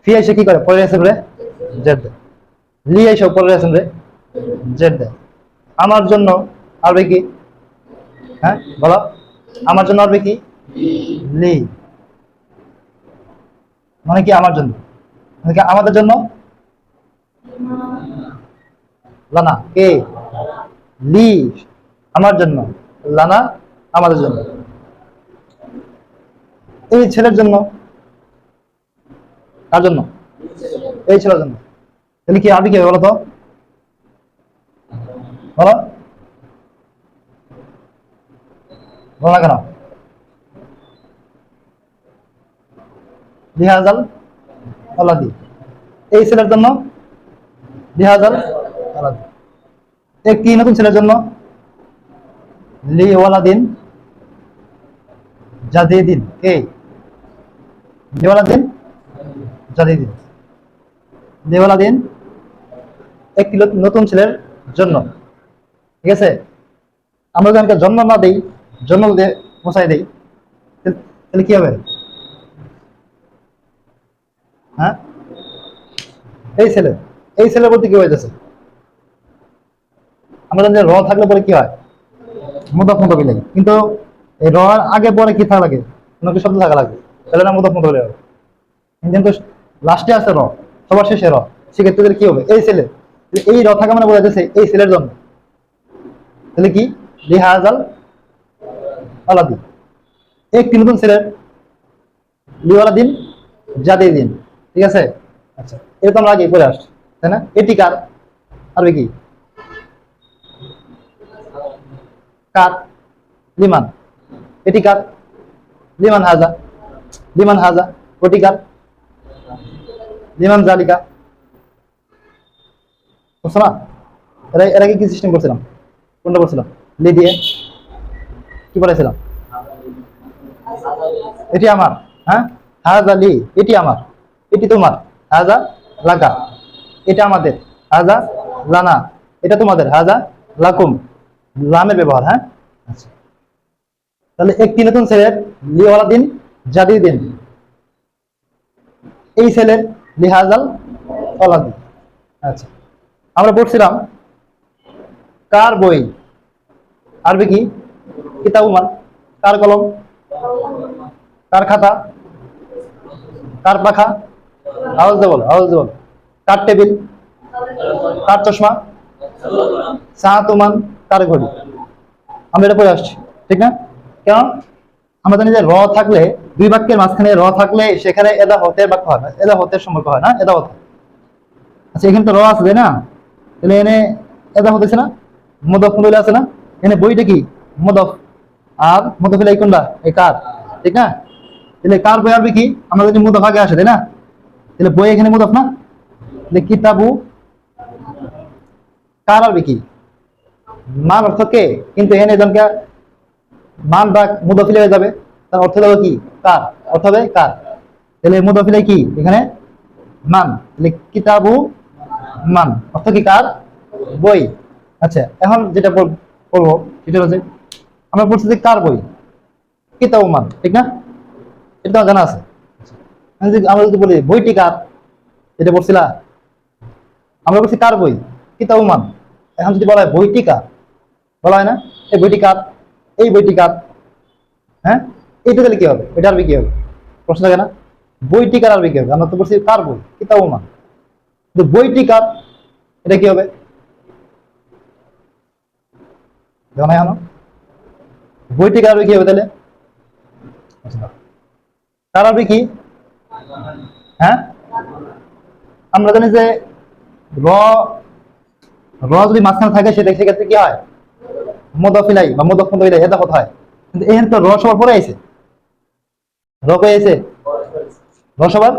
ফি এসে কি করে পরের এসে রে জেড দেয়, লি এসে পরের এসে রে জেড দেয়। আমার জন্য আসবে কি, হ্যাঁ বলো, আমার জন্য আসবে কি লি, মানে কি আমার জন্য, মানে কি আমাদের জন্য লানা, কে লি আমার জন্য, লানা আমাদের জন্য। এই ছেলের জন্য, কার জন্য, এই ছেলের জন্য। তাহলে কি আরবি কি হবে বলো তো, বলো, বলো না কেন, লিহাজাল আলাদি, এই ছেলের জন্য লিহাজাল আলাদি। একটি নতুন ছেলের জন্য লি ওয়ালাদিন জাদিদিন, কে লি ওয়ালাদিন জাদিদিন, লি ওয়ালাদিন একটি নতুন ছেলের জন্য। ঠিক আছে, আমরা যদি জন্ম না দেই, জন্ম দিয়ে পৌঁছাই দেই, তাহলে কি হবে, হ্যাঁ এই ছেলে, এই ছেলের বলতে কি হয়েছে, আমরা জানি র থাকলে পরে কি হয় মুদাফ মুদাফ লাগে, কিন্তু এই র আগে পরে কি থাকা লাগে, কোনো কি শব্দ থাকা লাগে, তাহলে না মুদাফ মুদাফ হবে। কিন্তু লাস্টে আছে র, সবার শেষে র, সেক্ষেত্রে কি হবে এই ছেলে, এই র থাকা মানে বোঝা যাচ্ছে এই ছেলের জন্য, তাহলে কি লিহাজাল আলাদি, একটি নতুন ছেলের, লিওয়ালা দিন জাদি দিন। ঠিক আছে, আচ্ছা এটা তো আমরা আগে পড়ে আসছি তাই না। এটি কার, আরবি কি কার, লিমান, এটি কার লিমান হাজা, লিমান হাজা, ওটি কার লিমান জালিকা। বুঝছো না, এরা এর আগে কি সিস্টেম করছিলাম, কোনটা করছিলাম, লি দিয়ে কি বলেছিলাম, এটি আমার, হ্যাঁ হাজা লি, এটি আমার, এটি তোমার, হাজা লাকা, এটা আমাদের, হাজা লানা, এটা তোমাদের, হাজা লাকুম, লামের ব্যবহার, হ্যাঁ আচ্ছা। তাহলে একটি নতুন ছেলের লিওয়ালা দিন জাদি দিন, এই ছেলের লিহাজাল ওয়ালাদি। আচ্ছা, আমরা পড়ছিলাম কার বই, আরবি কি কিতাবুমান, কার কলম, কার খাতা, কার পাখা, আওয়াজ দিয়ে বলো, আওয়াজ দিয়ে বলো, কার টেবিল, কার চশমা, সাহাতুমান কার ঘড়ি। আমরা এটা পড়ে আসছি ঠিক না, কেন আমরা জানি যে র থাকলে, দুই বাক্যের মাঝখানে র থাকলে সেখানে এদা হতের বাক্য হয় না, এদা হতের সম্পর্ক হয় না, এদা হতে। আচ্ছা এখানে তো র আছে তাই না, তাহলে এনে এদা হতেছে না, মদফ মুদলে আছে না, এনে বইটা কি মদফ, আর মদফিল এই কোনটা এই কার, ঠিক না। তাহলে কার বই আরবি কি, আমরা যদি মুদফ আগে আসে তাই না, তাহলে বই এখানে মুদফ না, তাহলে কিতাবু কার আরবি কি মান অর্থ কে, কিন্তু এখানে জনকে মান বা মুদফিল হয়ে যাবে, তার অর্থ হবে কি কার, অর্থ হবে কার, তাহলে মুদফিলে কি এখানে মান, তাহলে কিতাবু মান অর্থ কি কার বই। আচ্ছা এখন যেটা পড়বো সেটা হচ্ছে, আমরা বলছি যে কার বই কিতাবু মান, ঠিক না, এটা তো জানা আছে। আমরা যদি বলি বইটি কার, এটা বলছিলা, আমরা বলছি কার বই কিতাবু মান, এখন যদি বলা হয় বইটি কার, বলা হয় না এই বইটি কার, এই বইটি কার, হ্যাঁ এইটা তাহলে কি হবে, এটা আরবি কি হবে, প্রশ্ন থাকে না, বইটি কার আরবি কি হবে, আমরা তো বলছি কার বই কিতাবু মান, কিন্তু বইটি কার এটা কি হবে, জানাই আনো বইটি কার আরবি কি হবে তাহলে, কার আরবি কি, হ্যাঁ আমরা জানি যে র, র যদি মাঝখানে থাকে সেক্ষেত্রে কি হয় মুদাফিলাই বা মুদাফ মুদাফিলাই এটা কথা হয়, কিন্তু এখানে তো র সবার পরে আইছে, র কই আইছে, র সবার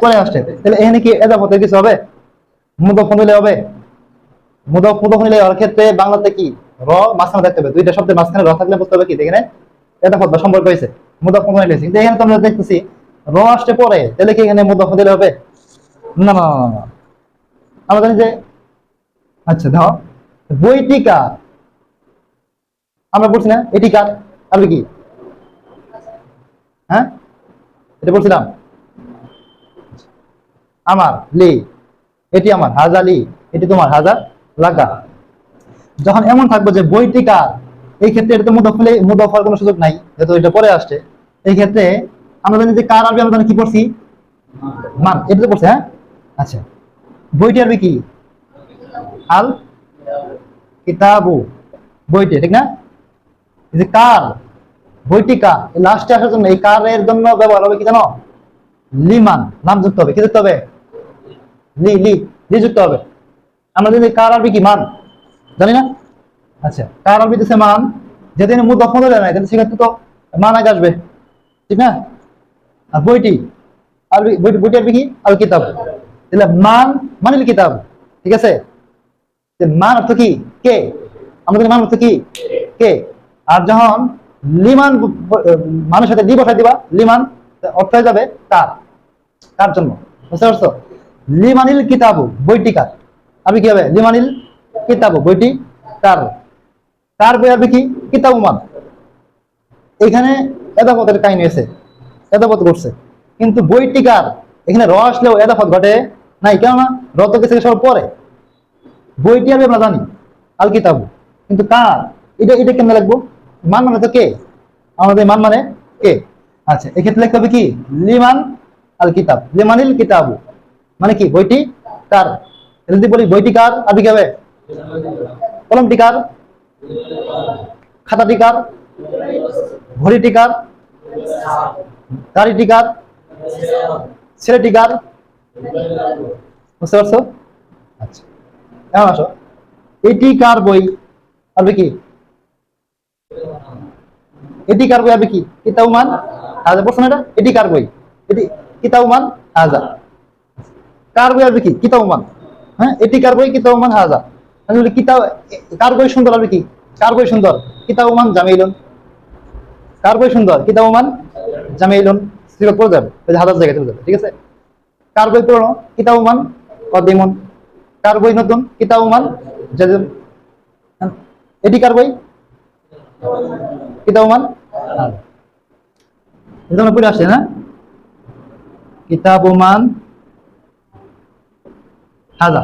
পরে আসছে, তাহলে এখানে কি এটা হতে কিছু হবে, মুদাফ মুদাফিলাই হবে, মুদাফ মুদাফিলাই হওয়ার ক্ষেত্রে বাংলাতে কি র মাঝখানে থাকতে হবে, দুইটা শব্দের মাঝখানে র থাকলে বুঝতে হবে কি এখানে এটা বা সম্পর্ক হয়েছে মুদাফ মুদাফিলাই, কিন্তু এখানে তো আমরা দেখতেছি র আসতে পরে, তাহলে কি এখানে মুদাফ মুদাফিলাই হবে, না না না না, আমরা জানি যে, আচ্ছা দাও বইটি কার, আমরা বলছি না এটি কার আরবি কি, হ্যাঁ এটা বলছিলাম। আমার, লি, এটি আমার, হাজা লি, এটি তোমার, হাজা লাকা। যখন এমন থাকবে যে বইটি কার, এই ক্ষেত্রে এটা তো মুদাফ হওয়ার কোনো সুযোগ নাই, যেহেতু এটা পরে আসছে। এই ক্ষেত্রে আমরা জানি যে কার আরবি আমরা জানি কি পড়ছি, মান, এটা তো পড়ছে, হ্যাঁ। আচ্ছা, বইটি আরবি কি, আল কিতাবু, বইটি, ঠিক না? এই যে কার, বইটি কার, লাস্টে আসার জন্য এই কার এর জন্য ব্যবহার হবে কি জানো, লিমান, নাম যুক্ত হবে, কি যুক্ত হবে, লি লি লি যুক্ত হবে। আমরা জানি কার আরবি কি, মান, জানি না? আচ্ছা, কার আরবি দিচ্ছে মান, যেদিন মুদাফ মুদাফ নাই তাহলে সেক্ষেত্রে তো মান আগে আসবে, ঠিক না? আর বইটি আরবি, বইটি আরবি কি, আল কিতাব, তাহলে মান মানিল কিতাব, ঠিক আছে? মান অর্থ কি, কে, আমাদের মান অর্থ কি, কে। আর যখন লিমান মানুষের সাথে লি বসাই দিবা, লিমান অর্থ হয়ে যাবে কার, কার জন্য, বুঝতে পারছো? লিমানিল কিতাবু, বইটি কার, আরবি কি হবে, লিমানিল কিতাবু, বইটি কার। কার বই আরবি কি, কিতাবু মান। এখানে এদাফতের কাহিনী আছে, এদাফত করছে, কিন্তু বইটি কার, এখানে র আসলেও এদাফত ঘটে নাই, কেননা র তো গেছে সব পরে। বইটি আমি আমরা জানি আল কিতাবু, কিন্তু কার, এটা এটা কেমনে লাগবো, মান মানে তো কে, আমাদের মান মানে কে। আচ্ছা, এক্ষেত্রে লিখতে হবে কি, লিমান আল কিতাব, লিমানিল কিতাবু, মানে কি, বইটি কার। যদি বলি বইটি কার, আবি কি হবে, কলমটি কার, খাতাটি কার, ঘড়িটি কার, গাড়িটি কার, ছেলেটি কার, বুঝতে পারছো? আচ্ছা, এখন আসো, এটি কার বই, আরবি কি, এটি কার বই, আরবি কি, কিতাবুমান হাজা, প্রশ্ন এটা, এটি কার বই, এটি কিতাবুমান হাজা, কার বই আরবি কি, কিতাবুমান, হ্যাঁ, এটি কার বই, কিতাবুমান হাজা। আমি বলি কিতাব, কার বই সুন্দর, আরবি কি, কার বই সুন্দর, কিতাবুমান জামিলুন, কার বই সুন্দর, কিতাবুমান জামিলুন, সিলেক্ট করে যাবে, ওই যে হাজার জায়গায় চলে যাবে, ঠিক আছে? কার বই পুরনো, কিতাবুমান কদিমুন, কার বই নতুন, কিতাবুমান জাদিদুন। এটি কার বই, কিতাবুমান হাজা, এটা আমরা পড়ে আসছে না, কিতাবুমান হাজা,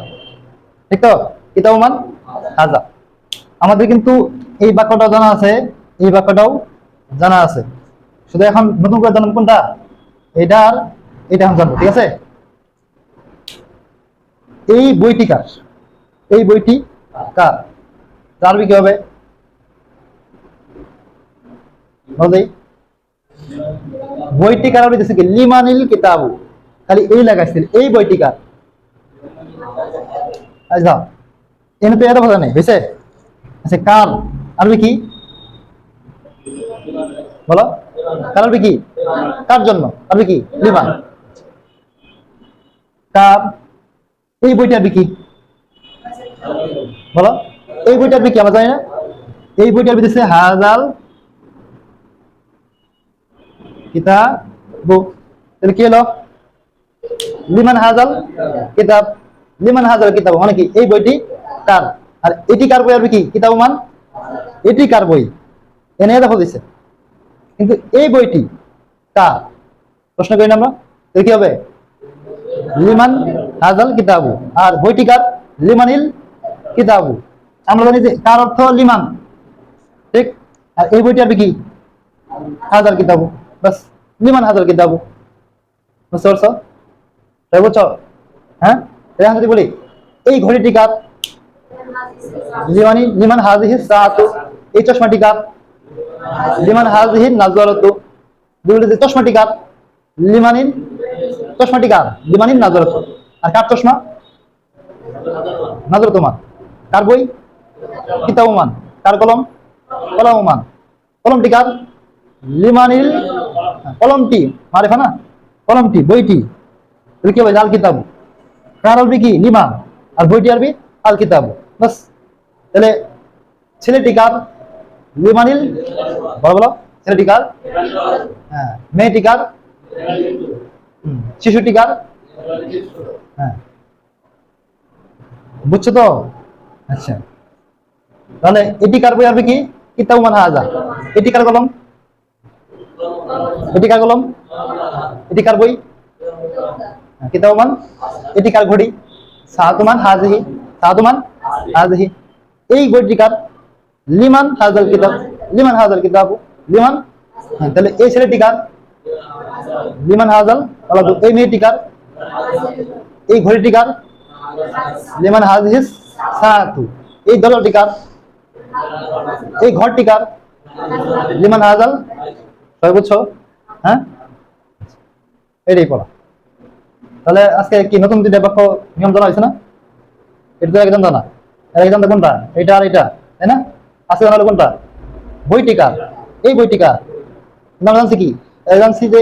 ঠিক তো, কিতাবুমান হাজা। আমাদের কিন্তু এই বাক্যটাও জানা আছে, এই বাক্যটাও জানা আছে, শুধু এখন নতুন করে জানান কোনটা, এটা আর এটা এখন জানবো, ঠিক আছে? এই বইটি কার, এই বইটি কার, আরবি কি হবে, বলতেই, বইটি কার আরবি দিচ্ছে কি, লিমানিল কিতাবু, খালি এই লাগাইছিল, এই বইটি কার। আচ্ছা, এনে তো এটা কথা নেই, বুঝছে? আচ্ছা, কার আরবি কি, বলো, কার আরবি কি, কার জন্য, আরবি কি, লিমান। কার, এই বইটা আরবি কি, বলো, এই বইটা আরবি কি, আমরা জানি না। এই বইটা আরবি দিচ্ছে হাজাল কিতাবু, তাহলে কি হলো, লিমান হাজাল কিতাব, লিমান হাজাল কিতাব মানে কি, এই বইটি কার। আর এটি কার বই, আরবি কি, কিতাব মান, এটি কার বই, এনে দেখো দিচ্ছে, কিন্তু এই বইটি কার, প্রশ্ন করি না আমরা, তাহলে কি হবে, লিমান হাজাল কিতাবু, আর বইটি কার, লিমানিল কিতাবু। আমরা জানি যে কার অর্থ লিমান, ঠিক, আর এই বইটি আরবি কি, হাজাল কিতাবু, বাস, লিমান হাজাল কিতাবু, বুঝতে পারছো? তাই বুঝছো, হ্যাঁ। এখন যদি বলি এই ঘড়িটি কার, লিমানি লিমান হাজিহি সাআতু, এই চশমাটি কার, লিমান হাজিহি নাজরাতু, বলি যে চশমাটি কার, লিমানিন, চশমাটি কার, লিমানিন নাজরাতু, আর কার চশমা, নাজরাতুমান, কার বই, কিতাবুমান, কার কলম, কলমুমান, কলমটি কার, লিমানিল, কলমটি মারিফা না, কলমটি, বইটি, তাহলে কি হবে, আল কিতাবু, কার আরবি কি, লিমান, আর বইটি আরবি আল কিতাবু, বাস। তাহলে ছেলেটি কার, লিমানিল, বলো বলো, ছেলেটি কার, হ্যাঁ, মেয়েটি কার, শিশুটি কার, হ্যাঁ, বুঝছো তো? আচ্ছা, তাহলে এটি কার বই, আরবি কি, কিতাবু মান হাজা, এটি কার কলম, এটি কার কলম, এটি কার বই, কিতাবুমান, এটি কার ঘড়ি? সাআতুমান হাযিহি, সাআতুমান হাযিহি। এই ঘড়িটি কার? লিমান হাযাল কিতাব, লিমান হাযাল কিতাবু, লিমান। তাহলে এই ছেলেটি কার? লিমান হাযাল ওয়ালাদু। এই মেয়েটি কার? এই ঘড়িটি কার? লিমান হাযিহিস সাআতু। এই দলটি কার? এই ঘরটি কার? লিমান হাযাল। সবাই বুঝছো? হ্যাঁ, এটাই পড়া। তাহলে আজকে কি নতুন দুইটা বাক্য নিয়ম জানা হয়েছে না? এটা তো একদম জানা। আর একদম কোনটা? এটা আর এটা, তাই না? আজকে জানা হলো কোনটা? বইটি কার? এই বইটি কার? আমরা জানছি কি? জানছি যে